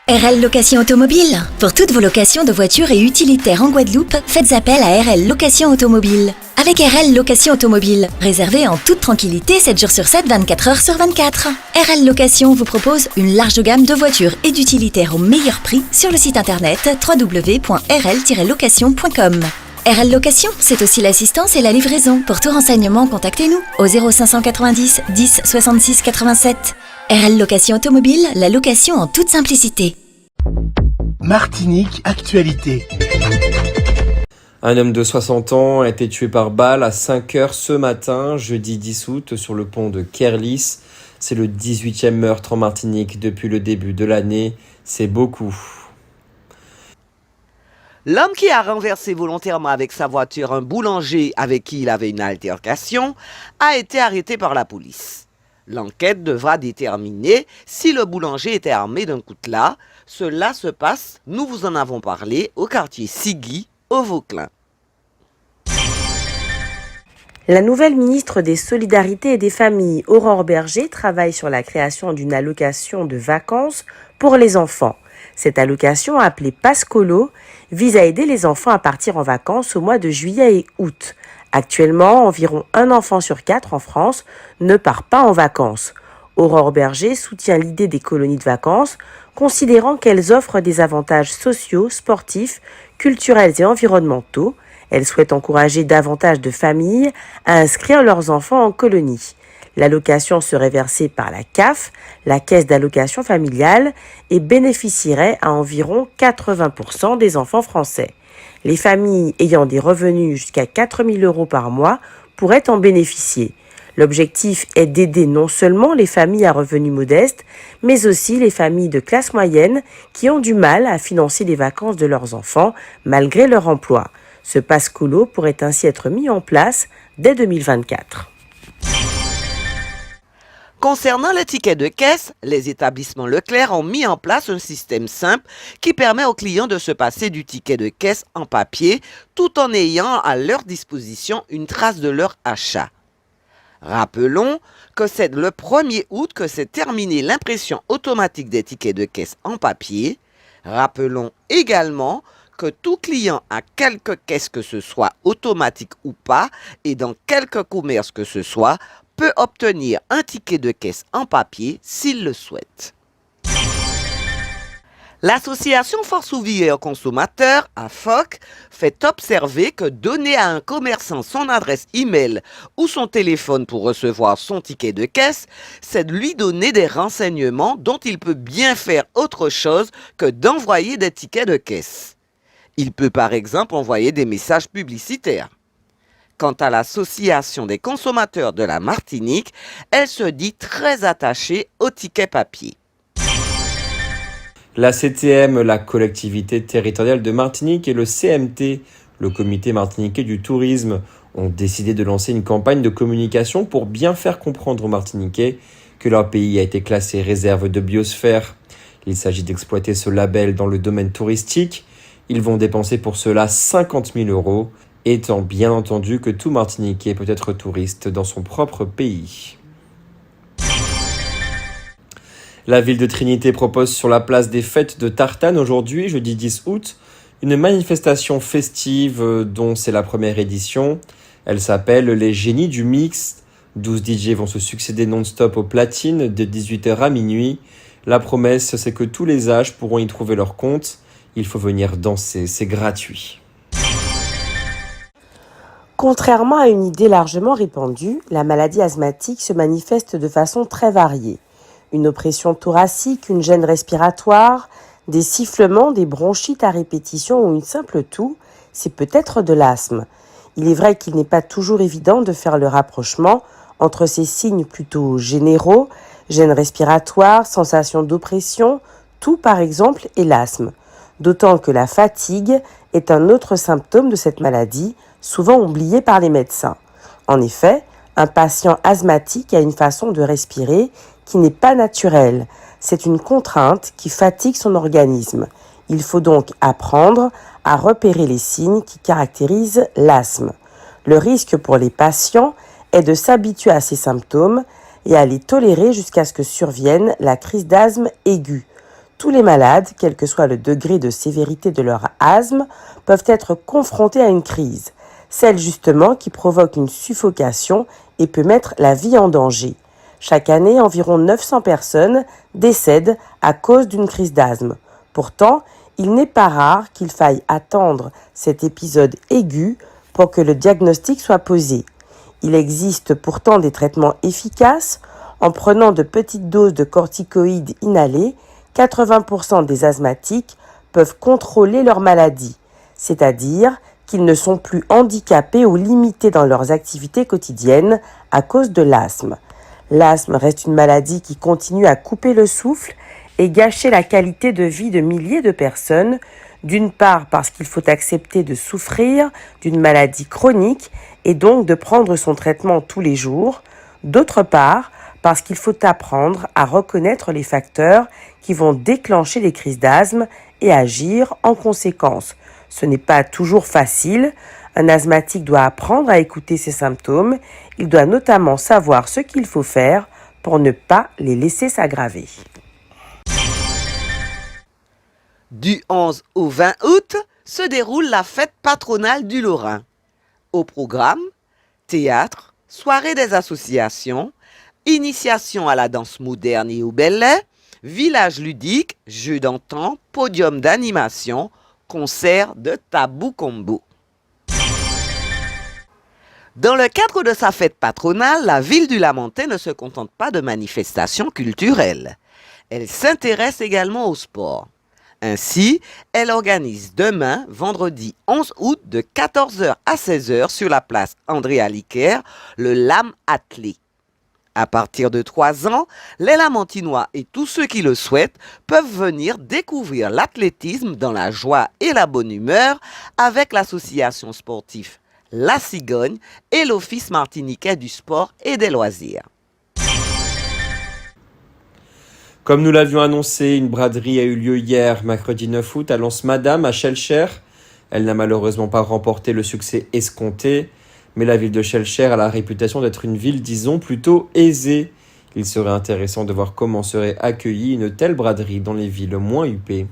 RL Location Automobile. Pour toutes vos locations de voitures et utilitaires en Guadeloupe, faites appel à RL Location Automobile. Avec RL Location Automobile, réservez en toute tranquillité 7 jours sur 7, 24 heures sur 24. RL Location vous propose une large gamme de voitures et d'utilitaires au meilleur prix sur le site internet www.rl-location.com. RL Location, c'est aussi l'assistance et la livraison. Pour tout renseignement, contactez-nous au 0590 10 66 87. RL Location Automobile, la location en toute simplicité. Martinique Actualité. Un homme de 60 ans a été tué par balle à 5h ce matin, jeudi 10 août, sur le pont de Kerlis. C'est le 18e meurtre en Martinique depuis le début de l'année. C'est beaucoup. L'homme qui a renversé volontairement avec sa voiture un boulanger avec qui il avait une altercation a été arrêté par la police. L'enquête devra déterminer si le boulanger était armé d'un coutelas. Cela se passe, nous vous en avons parlé, au quartier Sigui, au Vauclin. La nouvelle ministre des Solidarités et des Familles, Aurore Berger, travaille sur la création d'une allocation de vacances pour les enfants. Cette allocation, appelée Pascolo, vise à aider les enfants à partir en vacances au mois de juillet et août. Actuellement, environ 1 enfant sur 4 en France ne part pas en vacances. Aurore Berger soutient l'idée des colonies de vacances, considérant qu'elles offrent des avantages sociaux, sportifs, culturels et environnementaux. Elle souhaite encourager davantage de familles à inscrire leurs enfants en colonie. L'allocation serait versée par la CAF, la Caisse d'allocation familiale, et bénéficierait à environ 80% des enfants français. Les familles ayant des revenus jusqu'à 4 000 € par mois pourraient en bénéficier. L'objectif est d'aider non seulement les familles à revenus modestes, mais aussi les familles de classe moyenne qui ont du mal à financer les vacances de leurs enfants malgré leur emploi. Ce Pascolo pourrait ainsi être mis en place dès 2024. Concernant les tickets de caisse, les établissements Leclerc ont mis en place un système simple qui permet aux clients de se passer du ticket de caisse en papier tout en ayant à leur disposition une trace de leur achat. Rappelons que c'est le 1er août que s'est terminée l'impression automatique des tickets de caisse en papier. Rappelons également que tout client à quelque caisse que ce soit, automatique ou pas, et dans quelque commerce que ce soit, peut obtenir un ticket de caisse en papier s'il le souhaite. L'association Force ouvrière consommateur, AFOC, fait observer que donner à un commerçant son adresse e-mail ou son téléphone pour recevoir son ticket de caisse, c'est de lui donner des renseignements dont il peut bien faire autre chose que d'envoyer des tickets de caisse. Il peut par exemple envoyer des messages publicitaires. Quant à l'Association des consommateurs de la Martinique, elle se dit très attachée aux tickets papier. La CTM, la collectivité territoriale de Martinique, et le CMT, le comité martiniquais du tourisme, ont décidé de lancer une campagne de communication pour bien faire comprendre aux Martiniquais que leur pays a été classé réserve de biosphère. Il s'agit d'exploiter ce label dans le domaine touristique. Ils vont dépenser pour cela 50 000 €, étant bien entendu que tout Martiniquais peut être touriste dans son propre pays. La ville de Trinité propose sur la place des fêtes de Tartane aujourd'hui, jeudi 10 août, une manifestation festive dont c'est la première édition. Elle s'appelle les Génies du Mix. 12 DJ vont se succéder non-stop aux platines de 18h à minuit. La promesse, c'est que tous les âges pourront y trouver leur compte. Il faut venir danser, c'est gratuit. Contrairement à une idée largement répandue, la maladie asthmatique se manifeste de façon très variée. Une oppression thoracique, une gêne respiratoire, des sifflements, des bronchites à répétition ou une simple toux, c'est peut-être de l'asthme. Il est vrai qu'il n'est pas toujours évident de faire le rapprochement entre ces signes plutôt généraux, gêne respiratoire, sensation d'oppression, toux par exemple, et l'asthme. D'autant que la fatigue est un autre symptôme de cette maladie, souvent oublié par les médecins. En effet, un patient asthmatique a une façon de respirer qui n'est pas naturelle. C'est une contrainte qui fatigue son organisme. Il faut donc apprendre à repérer les signes qui caractérisent l'asthme. Le risque pour les patients est de s'habituer à ces symptômes et à les tolérer jusqu'à ce que survienne la crise d'asthme aiguë. Tous les malades, quel que soit le degré de sévérité de leur asthme, peuvent être confrontés à une crise, celle justement qui provoque une suffocation et peut mettre la vie en danger. Chaque année, environ 900 personnes décèdent à cause d'une crise d'asthme. Pourtant, il n'est pas rare qu'il faille attendre cet épisode aigu pour que le diagnostic soit posé. Il existe pourtant des traitements efficaces. En prenant de petites doses de corticoïdes inhalés, 80% des asthmatiques peuvent contrôler leur maladie, c'est-à-dire qu'ils ne sont plus handicapés ou limités dans leurs activités quotidiennes à cause de l'asthme. L'asthme reste une maladie qui continue à couper le souffle et gâcher la qualité de vie de milliers de personnes, d'une part parce qu'il faut accepter de souffrir d'une maladie chronique et donc de prendre son traitement tous les jours, d'autre part parce qu'il faut apprendre à reconnaître les facteurs qui vont déclencher les crises d'asthme et agir en conséquence. Ce n'est pas toujours facile. Un asthmatique doit apprendre à écouter ses symptômes. Il doit notamment savoir ce qu'il faut faire pour ne pas les laisser s'aggraver. Du 11 au 20 août se déroule la fête patronale du Lorrain. Au programme, théâtre, soirée des associations, initiation à la danse moderne et au ballet, village ludique, jeux d'antan, podium d'animation, concert de tabou combo. Dans le cadre de sa fête patronale, la ville du Lamentais ne se contente pas de manifestations culturelles. Elle s'intéresse également au sport. Ainsi, elle organise demain, vendredi 11 août, de 14h à 16h sur la place André Aliquer, le LAM Athlé. À partir de 3 ans, les Lamentinois et tous ceux qui le souhaitent peuvent venir découvrir l'athlétisme dans la joie et la bonne humeur avec l'association sportive La Cigogne et l'Office martiniquais du sport et des loisirs. Comme nous l'avions annoncé, une braderie a eu lieu hier, mercredi 9 août, à Lens-Madame, à Schellcher. Elle n'a malheureusement pas remporté le succès escompté, mais la ville de Schellcher a la réputation d'être une ville, disons, plutôt aisée. Il serait intéressant de voir comment serait accueillie une telle braderie dans les villes moins huppées.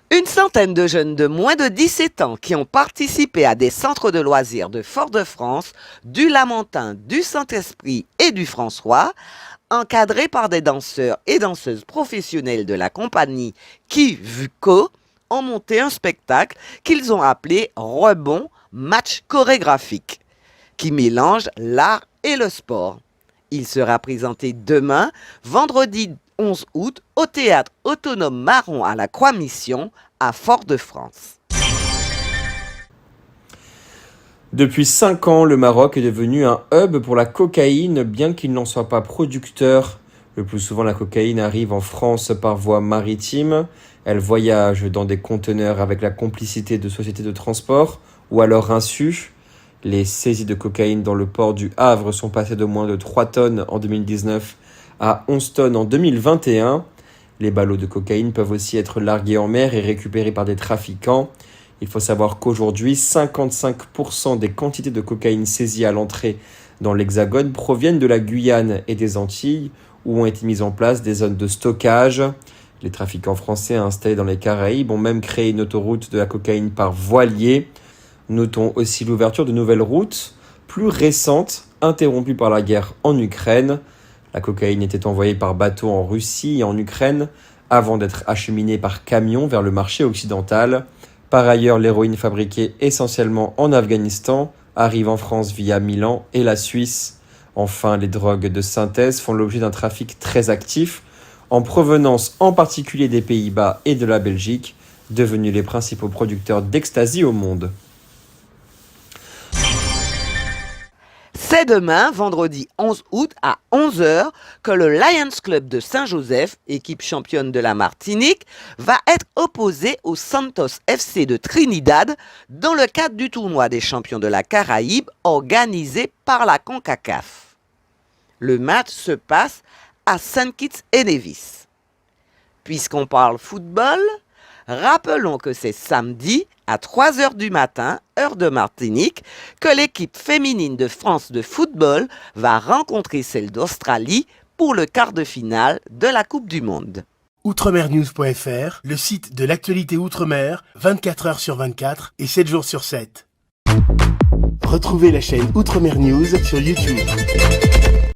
Une centaine de jeunes de moins de 17 ans qui ont participé à des centres de loisirs de Fort-de-France, du Lamentin, du Saint-Esprit et du François, encadrés par des danseurs et danseuses professionnels de la compagnie Kivuko, ont monté un spectacle qu'ils ont appelé Rebond Match chorégraphique, qui mélange l'art et le sport. Il sera présenté demain, vendredi 11 août, au Théâtre Autonome Marron à la Croix-Mission, à Fort-de-France. Depuis 5 ans, le Maroc est devenu un hub pour la cocaïne, bien qu'il n'en soit pas producteur. Le plus souvent, la cocaïne arrive en France par voie maritime. Elle voyage dans des conteneurs avec la complicité de sociétés de transport ou à leur insu. Les saisies de cocaïne dans le port du Havre sont passées de moins de 3 tonnes en 2019 à 11 tonnes en 2021. Les ballots de cocaïne peuvent aussi être largués en mer et récupérés par des trafiquants. Il faut savoir qu'aujourd'hui, 55% des quantités de cocaïne saisies à l'entrée dans l'Hexagone proviennent de la Guyane et des Antilles, où ont été mises en place des zones de stockage. Les trafiquants français installés dans les Caraïbes ont même créé une autoroute de la cocaïne par voilier. Notons aussi l'ouverture de nouvelles routes, plus récentes, interrompues par la guerre en Ukraine. La cocaïne était envoyée par bateau en Russie et en Ukraine, avant d'être acheminée par camion vers le marché occidental. Par ailleurs, l'héroïne fabriquée essentiellement en Afghanistan arrive en France via Milan et la Suisse. Enfin, les drogues de synthèse font l'objet d'un trafic très actif, en provenance en particulier des Pays-Bas et de la Belgique, devenus les principaux producteurs d'ecstasy au monde. C'est demain, vendredi 11 août à 11h, que le Lions Club de Saint-Joseph, équipe championne de la Martinique, va être opposé au Santos FC de Trinidad dans le cadre du tournoi des champions de la Caraïbe organisé par la CONCACAF. Le match se passe à St. Kitts et Nevis. Puisqu'on parle football, rappelons que c'est samedi à 3h du matin, heure de Martinique, que l'équipe féminine de France de football va rencontrer celle d'Australie pour le quart de finale de la Coupe du Monde. Outremernews.fr, le site de l'actualité Outre-mer, 24 heures sur 24 et 7 jours sur 7. Retrouvez la chaîne Outremer News sur YouTube.